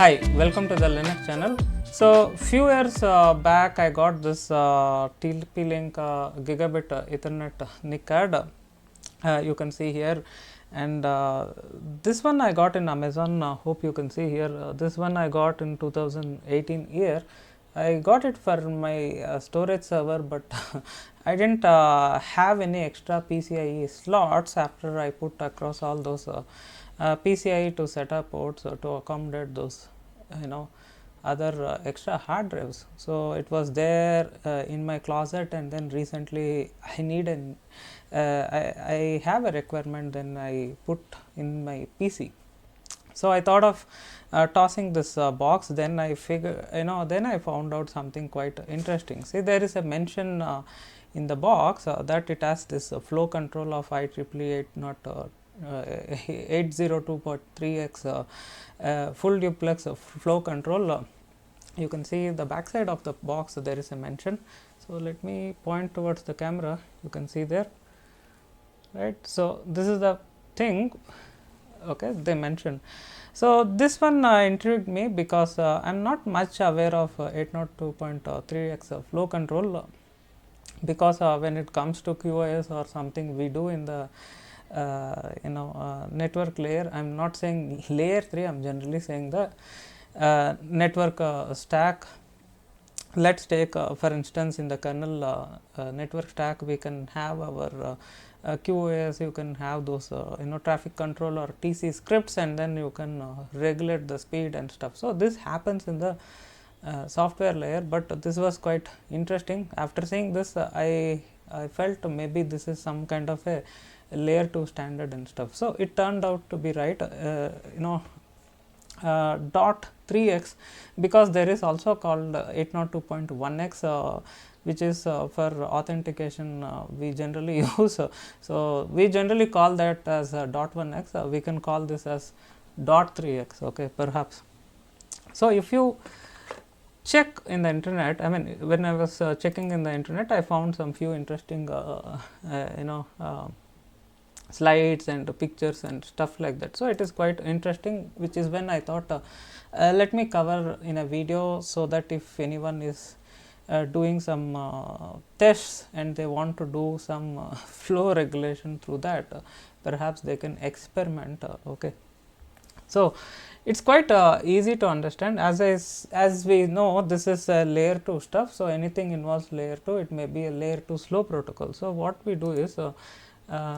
Hi, welcome to the Linux channel. So, few years back I got this TP-Link gigabit Ethernet NIC card. You can see here, and this one I got in Amazon. Hope you can see here. This one I got in 2018 year. I got it for my storage server, but I didn't have any extra PCIe slots after I put across all those PCIe to SATA ports to accommodate those other extra hard drives. So, it was there in my closet, and then recently I need an I have a requirement, then I put in my PC. So, I thought of tossing this box, then I figure then I found out something quite interesting. See, there is a mention in the box that it has this flow control of IEEE 802.3x full duplex flow control. You can see the back side of the box, there is a mention. So, let me point towards the camera, you can see there, right. So, this is the thing, okay, they mention. So, this one intrigued me because I am not much aware of 802.3x flow control, because when it comes to QoS or something we do in the network layer. I am not saying layer 3, I am generally saying the network stack. Let us take for instance in the kernel network stack, we can have our QoS, you can have those traffic control or TC scripts, and then you can regulate the speed and stuff. So, this happens in the software layer, but this was quite interesting. After seeing this I felt maybe this is some kind of a layer 2 standard and stuff. So, it turned out to be right, dot 3x, because there is also called 802.1x which is for authentication we generally use. So, we generally call that as dot 1x, we can call this as dot 3x, okay, perhaps. So, if you check in the internet, I mean when I was checking in the internet, I found some few interesting slides and pictures and stuff like that. So, it is quite interesting, which is when I thought let me cover in a video, so that if anyone is doing some tests and they want to do some flow regulation through that, perhaps they can experiment, okay. So, it is quite easy to understand. As we know, this is a layer 2 stuff. So, anything involves layer 2, it may be a layer 2 slow protocol. So, what we do is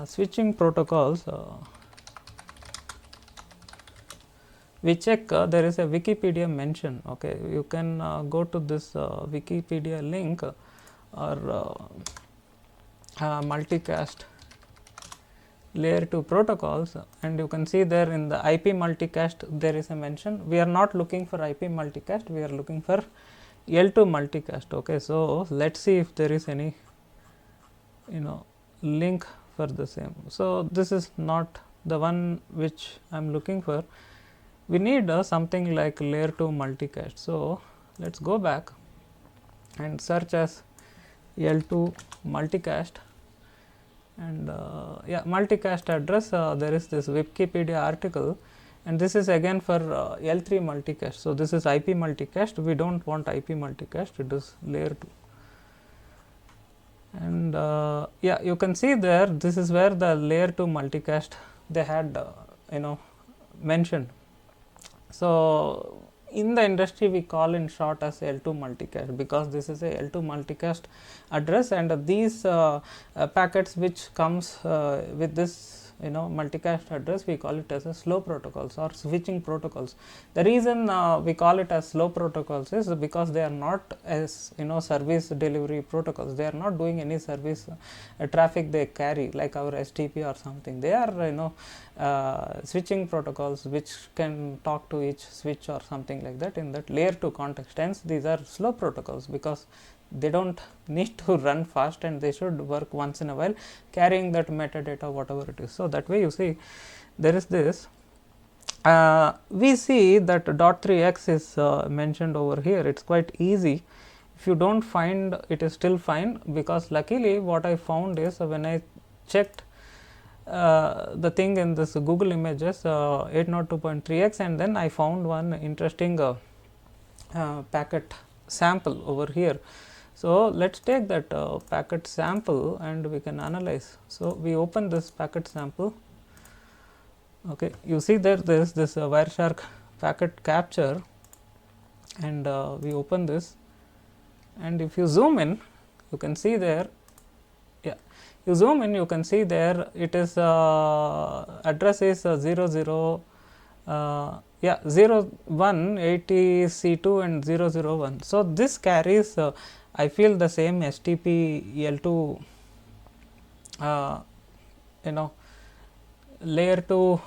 switching protocols, we check there is a Wikipedia mention, okay. You can go to this Wikipedia link or multicast layer 2 protocols, and you can see there in the IP multicast there is a mention. We are not looking for IP multicast, we are looking for L2 multicast, okay. So, let us see if there is any link for the same. So, this is not the one which I am looking for. We need something like layer 2 multicast. So, let us go back and search as L2 multicast, and multicast address, there is this Wikipedia article, and this is again for L3 multicast. So, this is IP multicast, we do not want IP multicast, it is layer 2. And you can see there, this is where the layer 2 multicast they had mentioned. So, in the industry we call in short as L2 multicast, because this is a L2 multicast address, and these packets which comes with this multicast address, we call it as a slow protocols or switching protocols. The reason we call it as slow protocols is because they are not as service delivery protocols, they are not doing any service traffic they carry like our STP or something. They are switching protocols which can talk to each switch or something like that in that layer 2 context. Hence, these are slow protocols because they do not need to run fast, and they should work once in a while carrying that metadata whatever it is. So, that way you see there is this we see that dot 3x is mentioned over here. It is quite easy. If you do not find, it is still fine, because luckily what I found is when I checked the thing in this Google Images 802.3x, and then I found one interesting packet sample over here. So, let us take that packet sample and we can analyze. So, we open this packet sample. Okay. You see that there is this Wireshark packet capture, and we open this, and if you zoom in, you can see there, yeah, you zoom in, you can see there it is address is 00 yeah 0180C2 and 001. So, this carries I feel the same STP L2 layer 2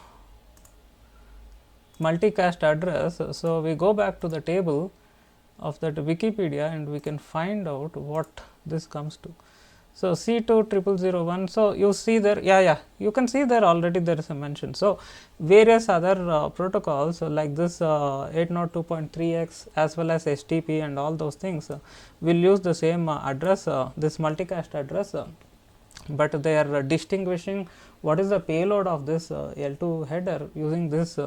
multicast address. So, we go back to the table of that Wikipedia and we can find out what this comes to. So, C20001. So, you see there, you can see there already there is a mention. So, various other protocols like this 802.3x as well as STP and all those things will use the same address, this multicast address, but they are distinguishing what is the payload of this L2 header using this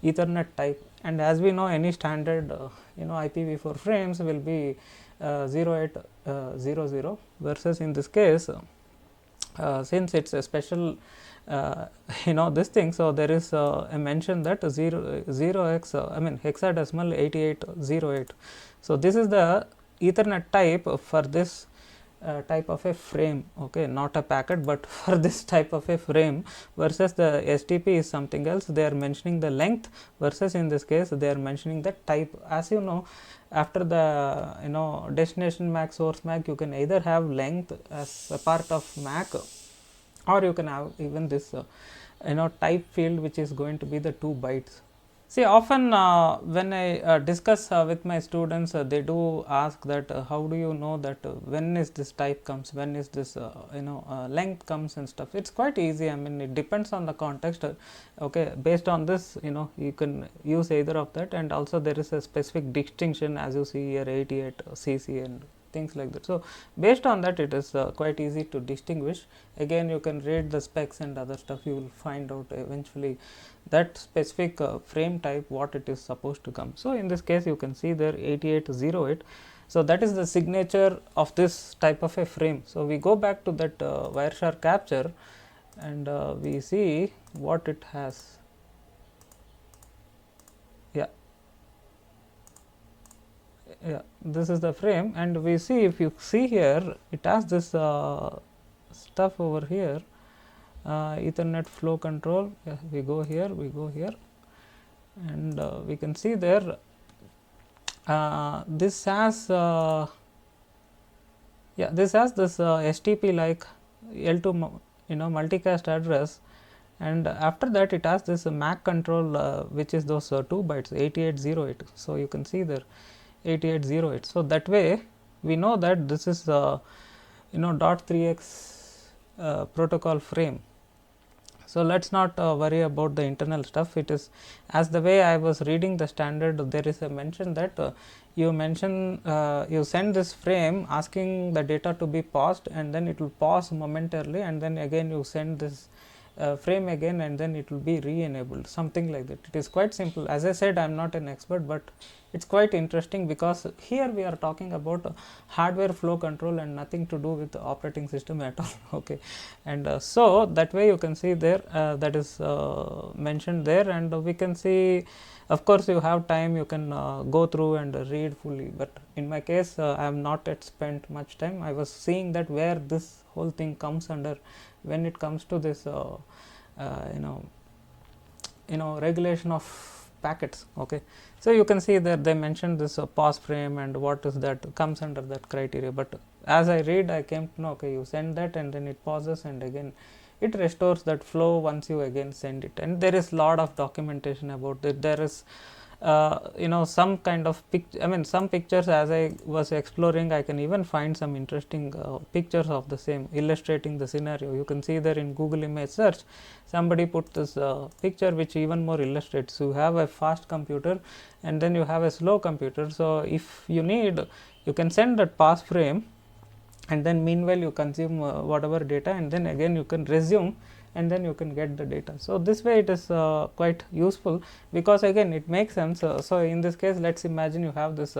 Ethernet type. And as we know, any standard IPv4 frames will be 0800, versus in this case since it is a special this thing. So, there is a mention that 0x I mean hexadecimal 8808. So, this is the Ethernet type for this type of a frame, okay, not a packet, but for this type of a frame, versus the STP is something else. They are mentioning the length, versus in this case they are mentioning the type. As you know, after the destination MAC, source MAC, you can either have length as a part of MAC, or you can have even this type field, which is going to be the 2 bytes. See, often when I discuss with my students, they do ask that how do you know that when is this type comes, when is this length comes and stuff. It is quite easy. I mean, it depends on the context. Okay, based on this, you can use either of that, and also there is a specific distinction, as you see here, 88 CC and things like that. So, based on that, it is quite easy to distinguish. Again, you can read the specs and other stuff, you will find out eventually that specific frame type what it is supposed to come. So, in this case you can see there 8808. So, that is the signature of this type of a frame. So, we go back to that Wireshark capture and we see what it has. Yeah, this is the frame, and we see, if you see here, it has this stuff over here, Ethernet flow control. Yeah, we go here, and we can see there this has this has this STP like L2 multicast address, and after that it has this MAC control which is those 2 bytes 8808. So, you can see there 8808. So, that way we know that this is .3x protocol frame. So, let us not worry about the internal stuff. It is as the way I was reading the standard, there is a mention that you send this frame asking the data to be paused, and then it will pause momentarily, and then again you send this frame again, and then it will be re-enabled, something like that. It is quite simple. As I said, I am not an expert, but it is quite interesting, because here we are talking about hardware flow control and nothing to do with the operating system at all. Okay, and so that way you can see there that is mentioned there, and we can see, of course, you have time, you can go through and read fully, but in my case I have not yet spent much time. I was seeing that where this whole thing comes under when it comes to this regulation of packets. Okay, so you can see that they mentioned this pause frame and what is that comes under that criteria, but as I read, I came to know, okay, you send that and then it pauses and again it restores that flow once you again send it, and there is lot of documentation about it. There is some kind of some pictures. As I was exploring, I can even find some interesting pictures of the same illustrating the scenario. You can see there in Google image search, somebody put this picture which even more illustrates. You have a fast computer and then you have a slow computer. So, if you need, you can send that pass frame, and then meanwhile you consume whatever data, and then again you can resume and then you can get the data. So this way it is quite useful, because again it makes sense. So in this case, let's imagine you have this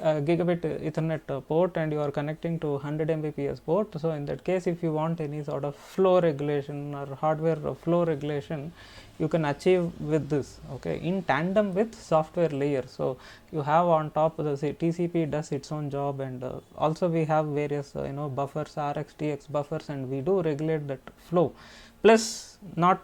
gigabit Ethernet port and you are connecting to 100 Mbps port. So in that case, if you want any sort of flow regulation or hardware flow regulation, you can achieve with this, okay, in tandem with software layer. So you have on top the TCP does its own job, and also we have various buffers, RX, TX buffers, and we do regulate that flow, plus not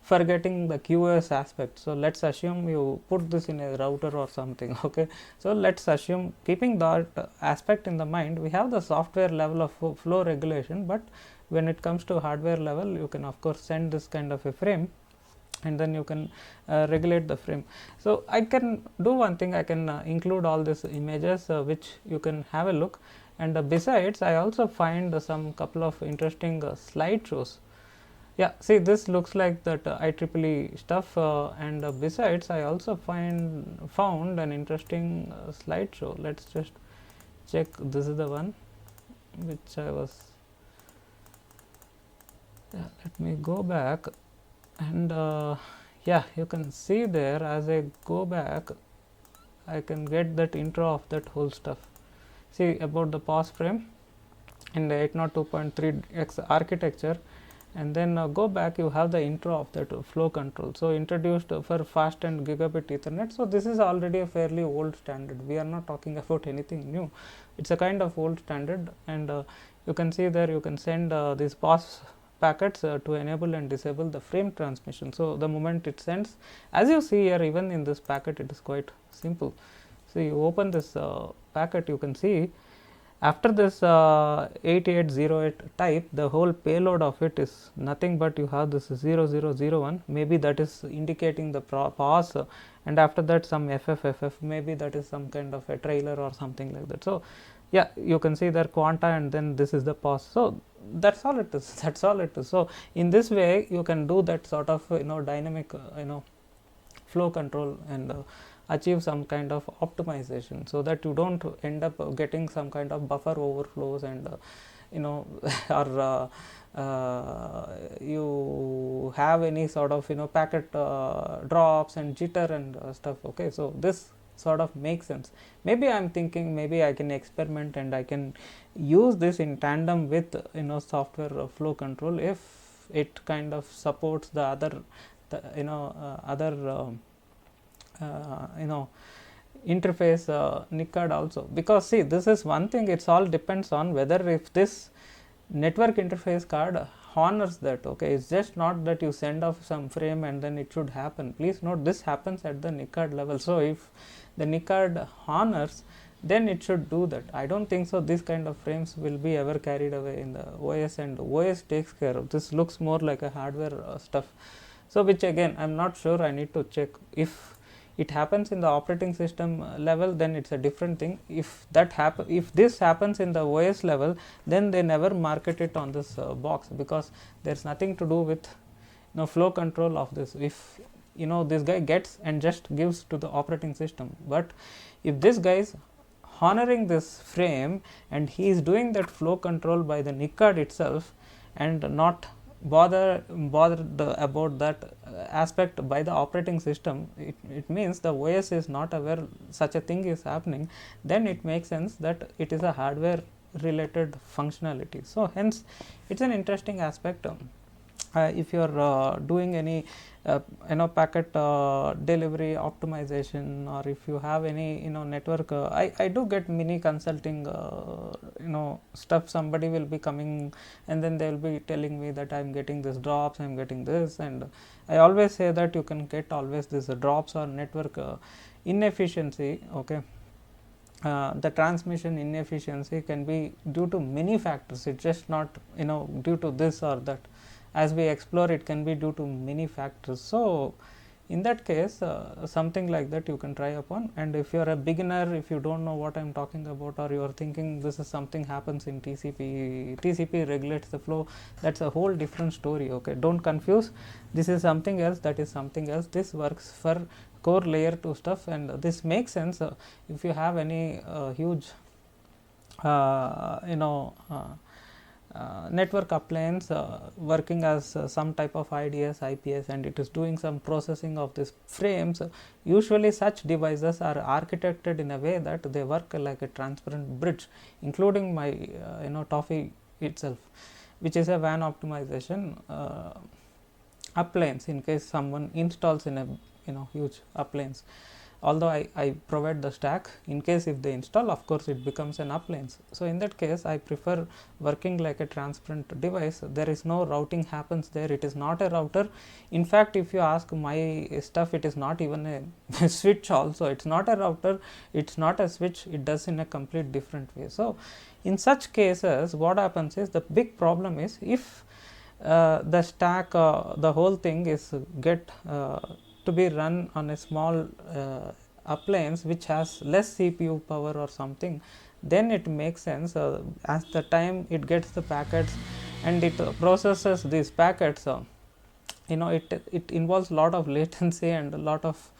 forgetting the QoS aspect. So let's assume you put this in a router or something, okay. So let's assume, keeping that aspect in the mind, we have the software level of flow regulation, but when it comes to hardware level, you can of course send this kind of a frame, and then you can regulate the frame. So I can do one thing, I can include all these images which you can have a look, and besides I also find some couple of interesting slideshows. Yeah, see, this looks like that IEEE stuff, and besides I also found an interesting slideshow. Let's just check. This is the one which I was, let me go back, and yeah, you can see there, as I go back I can get that intro of that whole stuff. See about the pause frame in the 802.3x architecture, and then go back, you have the intro of that flow control. So introduced for fast and gigabit Ethernet. So this is already a fairly old standard, we are not talking about anything new, it's a kind of old standard. And you can see there, you can send these pause packets to enable and disable the frame transmission. So the moment it sends, as you see here, even in this packet it is quite simple. So you open this packet, you can see after this 8808 type, the whole payload of it is nothing but you have this 0001, maybe that is indicating the pause, and after that some FFFF, maybe that is some kind of a trailer or something like that. So yeah, you can see there quanta, and then this is the pause. So that's all it is, that's all it is. So in this way you can do that sort of dynamic flow control, and achieve some kind of optimization, so that you don't end up getting some kind of buffer overflows, and or you have any sort of packet drops and jitter and stuff, okay. So this sort of makes sense. Maybe I am thinking, maybe I can experiment and I can use this in tandem with software flow control, if it kind of supports the other interface NICAD also, because see, this is one thing, it's all depends on whether if this network interface card honors that, okay. It's just not that you send off some frame and then it should happen. Please note, this happens at the NICAD level. So if the NICAD honors, then it should do that. I don't think so these kind of frames will be ever carried away in the OS, and OS takes care of this. Looks more like a hardware stuff. So which again I am not sure, I need to check. If it happens in the operating system level, then it's a different thing. If this happens in the OS level, then they never market it on this box, because there's nothing to do with flow control of this. If this guy gets and just gives to the operating system, but if this guy is honoring this frame and he is doing that flow control by the NICAD itself, and not bothered about that aspect by the operating system, it means the OS is not aware such a thing is happening, then it makes sense that it is a hardware related functionality. So hence it's an interesting aspect. If you are doing any packet delivery optimization, or if you have any network, I do get mini consulting stuff. Somebody will be coming and then they will be telling me that I am getting this drops, I am getting this, and I always say that you can get always this drops or network inefficiency, okay. The transmission inefficiency can be due to many factors, it's just not due to this or that. As we explore, it can be due to many factors. So in that case, something like that you can try upon. And if you are a beginner, if you don't know what I am talking about, or you are thinking this is something happens in TCP regulates the flow, that's a whole different story, okay. Don't confuse, this is something else, that is something else. This works for core layer 2 stuff, and this makes sense if you have any huge network appliance working as some type of IDS, IPS, and it is doing some processing of these frames. Usually such devices are architected in a way that they work like a transparent bridge, including my Toffee itself, which is a WAN optimization appliance in case someone installs in a huge appliance. Although I provide the stack, in case if they install, of course it becomes an appliance. So in that case I prefer working like a transparent device. There is no routing happens there, it is not a router. In fact, if you ask my stuff, it is not even a switch also, it's not a router, it's not a switch, it does in a complete different way. So in such cases what happens is, the big problem is if the stack, the whole thing is get to be run on a small appliance which has less CPU power or something, then it makes sense. As the time it gets the packets and it processes these packets, it involves lot of latency and a lot of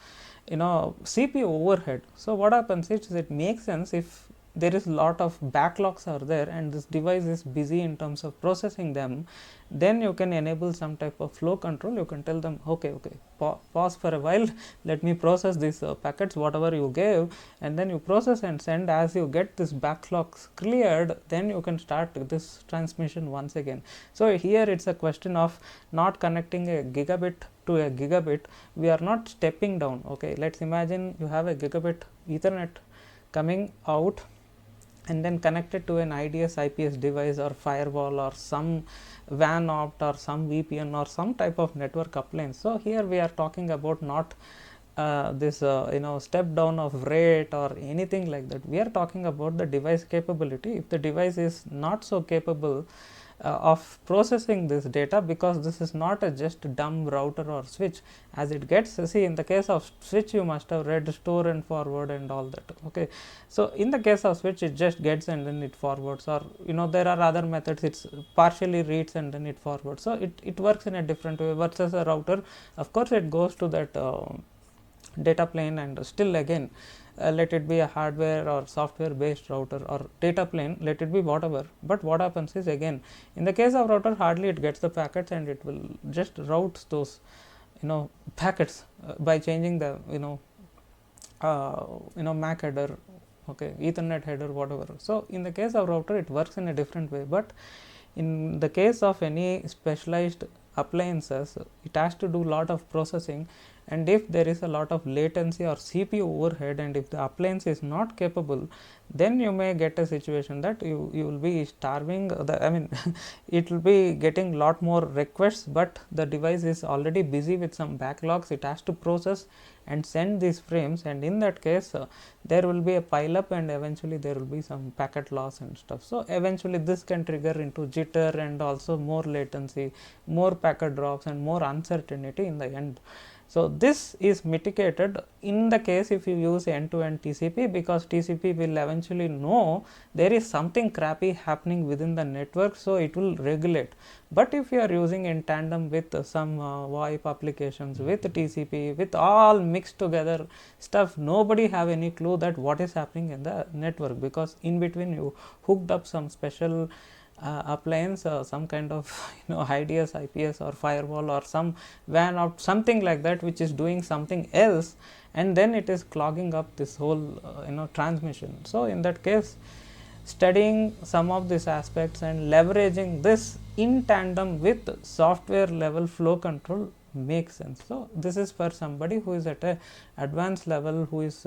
CPU overhead. So what happens is, it makes sense if there is lot of backlogs are there and this device is busy in terms of processing them, then you can enable some type of flow control. You can tell them, okay, pause for a while, let me process these packets whatever you gave, and then you process and send. As you get this backlogs cleared, then you can start this transmission once again. So here it's a question of not connecting a gigabit to a gigabit. We are not stepping down. Okay, let's imagine you have a gigabit Ethernet coming out and then connected to an IDS, IPS device or firewall or some WAN opt or some VPN or some type of network appliance. So here we are talking about not this step down of rate or anything like that. We are talking about the device capability. If the device is not so capable of processing this data, because this is not a just dumb router or switch, as it gets, see, in the case of switch you must have read store and forward and all that. Okay, so in the case of switch, it just gets and then it forwards, or there are other methods, it's partially reads and then it forwards. So it works in a different way versus a router. Of course it goes to that data plane, and still again let it be a hardware or software based router or data plane, let it be whatever. But what happens is, again, in the case of router, hardly it gets the packets and it will just routes those packets by changing the MAC header, okay, Ethernet header, whatever. So in the case of router it works in a different way, but in the case of any specialized appliances, it has to do lot of processing, and if there is a lot of latency or CPU overhead, and if the appliance is not capable, then you may get a situation that you will be starving it will be getting lot more requests, but the device is already busy with some backlogs. It has to process and send these frames, and in that case there will be a pile up and eventually there will be some packet loss and stuff. So eventually this can trigger into jitter and also more latency, more packet drops and more uncertainty in the end. So this is mitigated in the case if you use end-to-end TCP, because TCP will eventually know there is something crappy happening within the network, so it will regulate. But if you are using in tandem with some VoIP applications, with TCP, with all mixed together stuff, nobody have any clue that what is happening in the network, because in between you hooked up some special appliance, some kind of IDS, IPS or firewall or some WAN or something like that, which is doing something else, and then it is clogging up this whole transmission. So in that case, studying some of these aspects and leveraging this in tandem with software level flow control makes sense. So this is for somebody who is at a advanced level, who is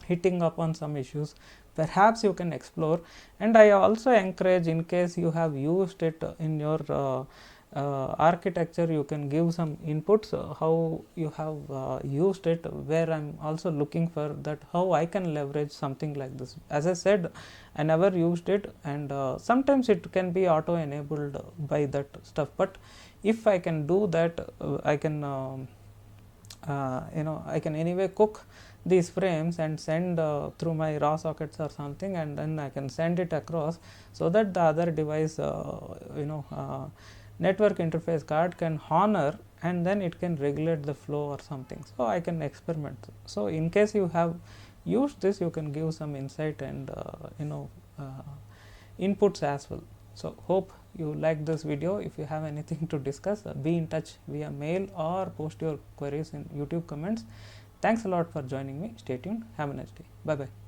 hitting upon some issues, perhaps you can explore. And I also encourage, in case you have used it in your architecture, you can give some inputs how you have used it, where I am also looking for that how I can leverage something like this. As I said, I never used it, and sometimes it can be auto enabled by that stuff, but if I can do that, I can I can anyway cook these frames and send through my raw sockets or something, and then I can send it across, so that the other device network interface card can honor, and then it can regulate the flow or something. So I can experiment. So in case you have used this, you can give some insight and inputs as well. So hope you like this video. If you have anything to discuss, be in touch via mail or post your queries in YouTube comments. Thanks a lot for joining me. Stay tuned. Have a nice day. Bye bye.